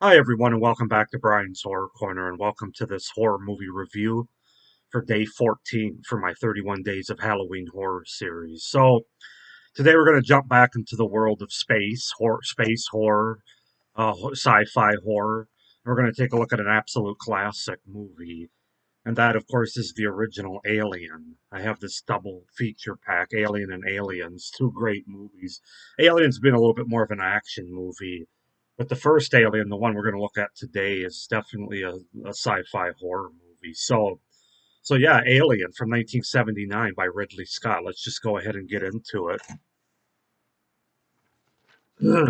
Hi, everyone, and welcome back to Brian's Horror Corner, and welcome to this horror movie review for day 14 for my 31 Days of Halloween horror series. So, today we're going to jump back into the world of space horror, sci-fi horror. We're going to take a look at an absolute classic movie, and that, of course, is the original Alien. I have this double feature pack, Alien and Aliens, two great movies. Aliens being a little bit more of an action movie, but the first Alien, the one we're going to look at today, is definitely a sci-fi horror movie. So yeah, Alien from 1979 by Ridley Scott. Let's just go ahead and get into it.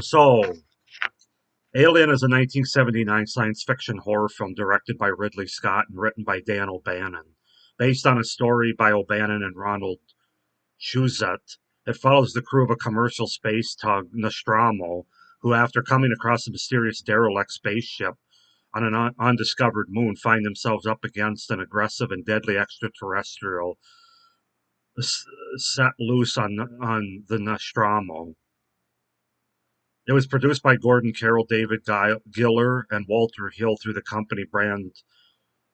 So, Alien is a 1979 science fiction horror film directed by Ridley Scott and written by Dan O'Bannon. Based on a story by O'Bannon and Ronald Shusett, it follows the crew of a commercial space tug, Nostromo, who, after coming across a mysterious derelict spaceship on an undiscovered moon, find themselves up against an aggressive and deadly extraterrestrial set loose on the Nostromo. It was produced by Gordon Carroll, David Giller, and Walter Hill through the company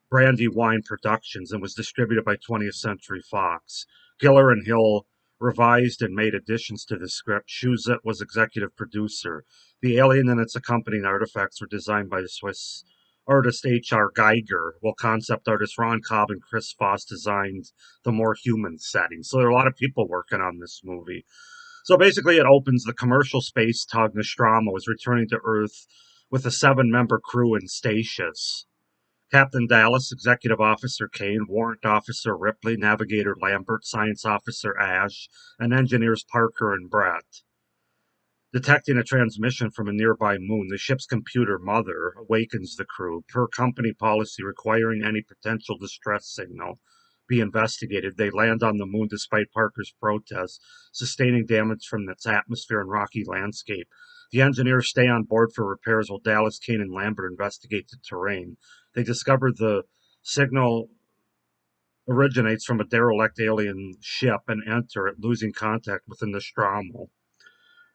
Brandywine Productions and was distributed by 20th Century Fox. Giller and Hill revised and made additions to the script. Shusett was executive producer. The alien and its accompanying artifacts were designed by the Swiss artist H.R. Geiger, while concept artists Ron Cobb and Chris Foss designed the more human setting. So there are a lot of people working on this movie. So basically, it opens the commercial space tug Nostromo is returning to Earth with a seven-member crew in stasis. Captain Dallas, Executive Officer Kane, Warrant Officer Ripley, Navigator Lambert, Science Officer Ash, and Engineers Parker and Brett. Detecting a transmission from a nearby moon, the ship's computer, Mother, awakens the crew. Per company policy requiring any potential distress signal be investigated, they land on the moon despite Parker's protests, sustaining damage from its atmosphere and rocky landscape. The engineers stay on board for repairs while Dallas, Kane, and Lambert investigate the terrain. They discover the signal originates from a derelict alien ship and enter it, losing contact with the Nostromo.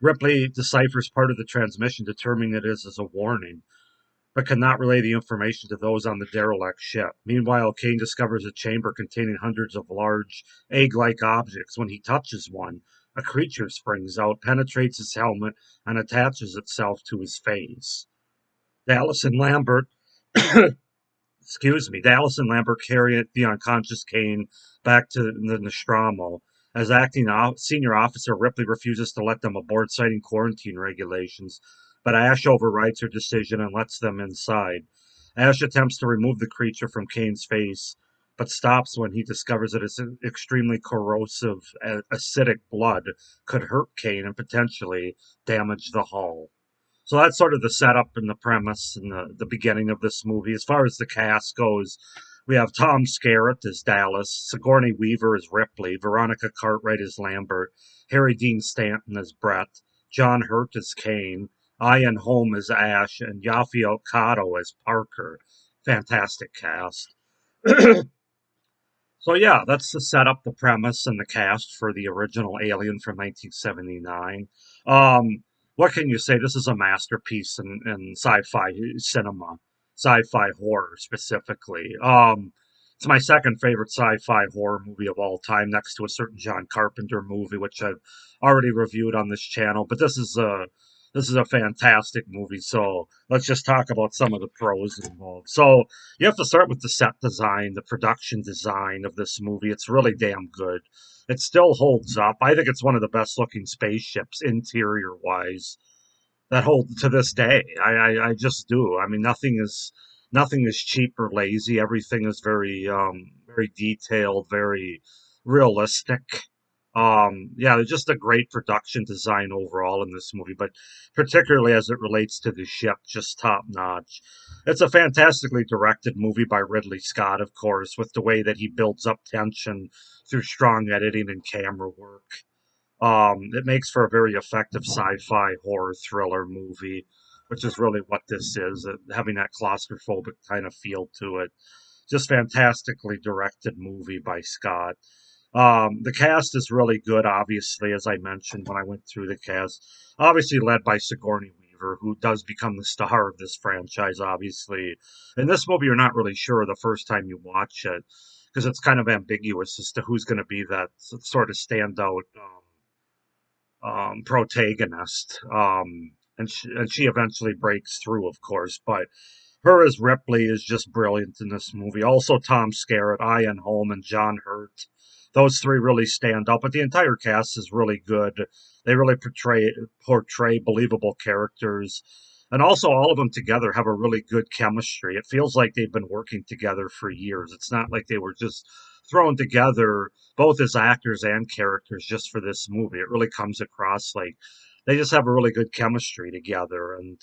Ripley deciphers part of the transmission, determining it is as a warning, but cannot relay the information to those on the derelict ship. Meanwhile, Kane discovers a chamber containing hundreds of large egg-like objects. When he touches one, a creature springs out, penetrates his helmet, and attaches itself to his face. Dallas and Lambert Dallas and Lambert carry the unconscious Kane back to the Nostromo. As acting senior officer, Ripley refuses to let them aboard, citing quarantine regulations, but Ash overrides her decision and lets them inside. Ash attempts to remove the creature from Kane's face, but stops when he discovers that its extremely corrosive, acidic blood could hurt Kane and potentially damage the hull. So that's sort of the setup and the premise and the beginning of this movie. As far as the cast goes, we have Tom Skerritt as Dallas, Sigourney Weaver as Ripley, Veronica Cartwright as Lambert, Harry Dean Stanton as Brett, John Hurt as Kane, Ian Holm as Ash, and Yafi Okado as Parker. Fantastic cast. So yeah, that's the setup, the premise, and the cast for the original Alien from 1979. What can you say? This is a masterpiece in sci-fi cinema, sci-fi horror specifically. It's my second favorite sci-fi horror movie of all time, next to a certain John Carpenter movie, which I've already reviewed on this channel. But this is a fantastic movie. So let's just talk about some of the pros involved. So you have to start with the set design, the production design of this movie. It's really damn good. It still holds up. I think it's one of the best looking spaceships, interior wise, that hold to this day. I just do. I mean, nothing is cheap or lazy. Everything is very detailed, very realistic. Yeah, just a great production design overall in this movie, but particularly as it relates to the ship, just top notch. It's a fantastically directed movie by Ridley Scott, of course, with the way that he builds up tension through strong editing and camera work. It makes for a very effective sci-fi horror thriller movie, which is really what this is, having that claustrophobic kind of feel to it. Just fantastically directed movie by Scott. The cast is really good, obviously, as I mentioned when I went through the cast. Obviously, led by Sigourney Weaver, who does become the star of this franchise, obviously. In this movie, you're not really sure the first time you watch it because it's kind of ambiguous as to who's going to be that sort of standout protagonist. And she eventually breaks through, of course, but her as Ripley is just brilliant in this movie. Also, Tom Skerritt, Ian Holm, and John Hurt. Those three really stand out, but the entire cast is really good. They really portray believable characters, and also all of them together have a really good chemistry. It feels like they've been working together for years. It's not like they were just thrown together, both as actors and characters, just for this movie. It really comes across like they just have a really good chemistry together, and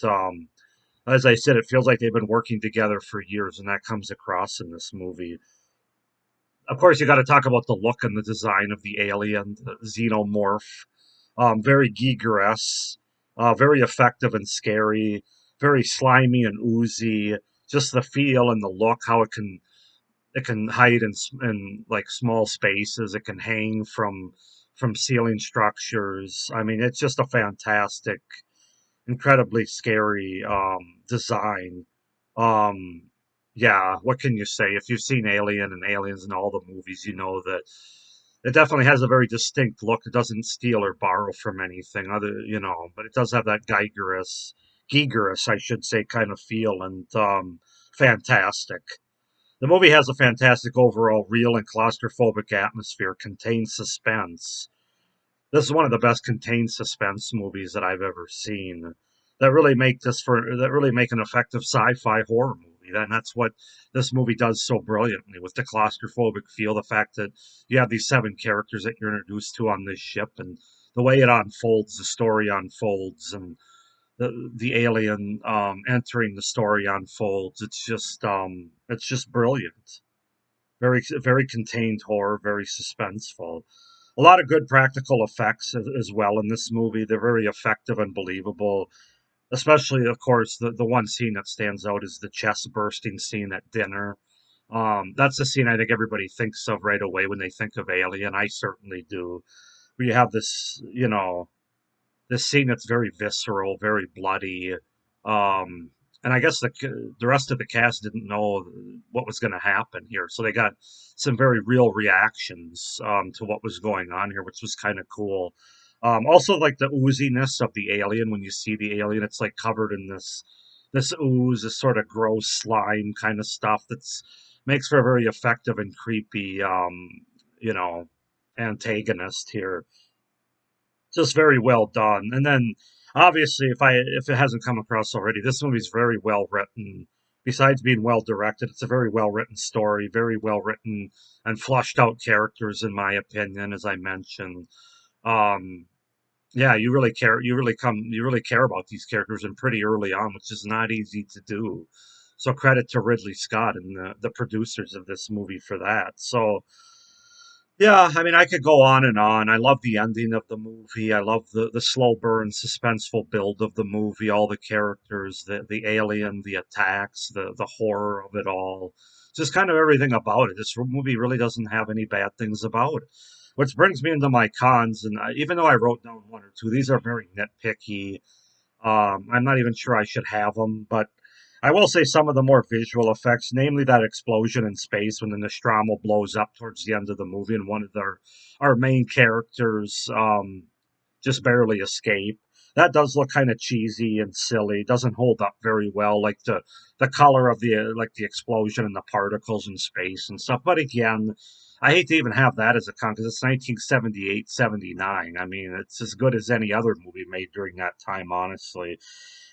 as I said, it feels like they've been working together for years, and that comes across in this movie. Of course, you got to talk about the look and the design of the alien, the xenomorph. Very Giger-esque, very effective and scary, very slimy and oozy. Just the feel and the look, how it can hide in like small spaces. It can hang from ceiling structures. I mean, it's just a fantastic, incredibly scary design. Um, yeah, what can you say? If you've seen Alien and Aliens in all the movies, you know that it definitely has a very distinct look. It doesn't steal or borrow from anything but it does have that Gigerous, I should say, kind of feel, and fantastic. The movie has a fantastic overall real and claustrophobic atmosphere, contains suspense. This is one of the best contained suspense movies that I've ever seen. That really make an effective sci-fi horror movie. And that's what this movie does so brilliantly with the claustrophobic feel, the fact that you have these seven characters that you're introduced to on this ship, and the way it unfolds, the story unfolds, and the alien entering the story unfolds. It's just brilliant. Very contained horror, very suspenseful. A lot of good practical effects as well in this movie. They're very effective and believable. Especially, of course, the one scene that stands out is the chest bursting scene at dinner. That's a scene I think everybody thinks of right away when they think of Alien. I certainly do. Where you have this scene that's very visceral, very bloody. Um, and I guess the rest of the cast didn't know what was going to happen here, so they got some very real reactions to what was going on here, which was kind of cool. Also, like the ooziness of the alien when you see the alien, it's like covered in this ooze, this sort of gross slime kind of stuff that's makes for a very effective and creepy, you know, antagonist here. Just very well done. And then obviously if it hasn't come across already, this movie's very well written. Besides being well directed, it's a very well written story, very well written and flushed out characters in my opinion, as I mentioned. Um yeah, you really care about these characters and pretty early on, which is not easy to do. So credit to Ridley Scott and the producers of this movie for that. So yeah, I mean, I could go on and on. I love the ending of the movie. I love the slow burn, suspenseful build of the movie, all the characters, the alien, the attacks, the horror of it all. Just kind of everything about it. This movie really doesn't have any bad things about it. Which brings me into my cons, and even though I wrote down one or two, these are very nitpicky. I'm not even sure I should have them, but I will say some of the more visual effects, namely that explosion in space when the Nostromo blows up towards the end of the movie, and one of our main characters just barely escape. That does look kind of cheesy and silly. Doesn't hold up very well, like the color of the explosion and the particles in space and stuff. But again, I hate to even have that as a con because it's 1978, 79. I mean, it's as good as any other movie made during that time, honestly.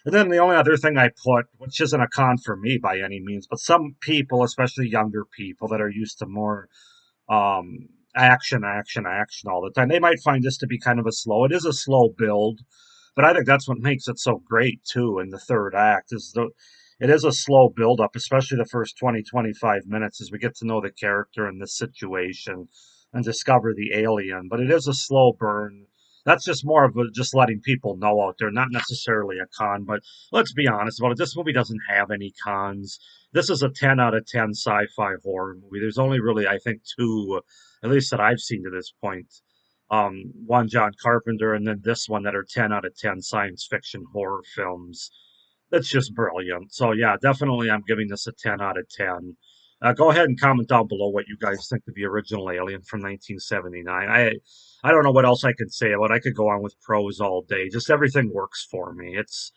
And then the only other thing I put, which isn't a con for me by any means, but some people, especially younger people that are used to more action all the time. They might find this to be kind of a slow. It is a slow build, but I think that's what makes it so great too. In the third act, it is a slow build up, especially the first 20-25 minutes as we get to know the character in this situation and discover the alien. But it is a slow burn. That's just more of just letting people know out there, not necessarily a con. But let's be honest about it. This movie doesn't have any cons. This is a 10 out of 10 sci-fi horror movie. There's only really, I think, two, at least that I've seen to this point, one John Carpenter, and then this one that are 10 out of 10 science fiction horror films. That's just brilliant. So yeah, definitely I'm giving this a 10 out of 10. Go ahead and comment down below what you guys think of the original Alien from 1979. I don't know what else I could say about it. I could go on with pros all day. Just everything works for me. It's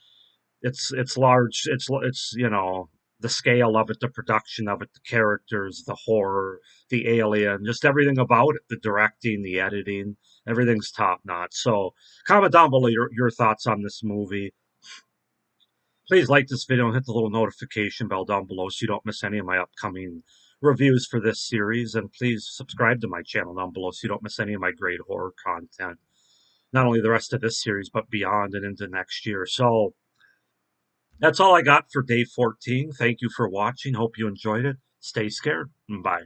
large. It's the scale of it, the production of it, the characters, the horror, the alien, just everything about it, the directing, the editing, everything's top notch. So comment down below your thoughts on this movie. Please like this video and hit the little notification bell down below so you don't miss any of my upcoming reviews for this series. And please subscribe to my channel down below so you don't miss any of my great horror content. Not only the rest of this series, but beyond and into next year. So that's all I got for day 14. Thank you for watching. Hope you enjoyed it. Stay scared. Bye.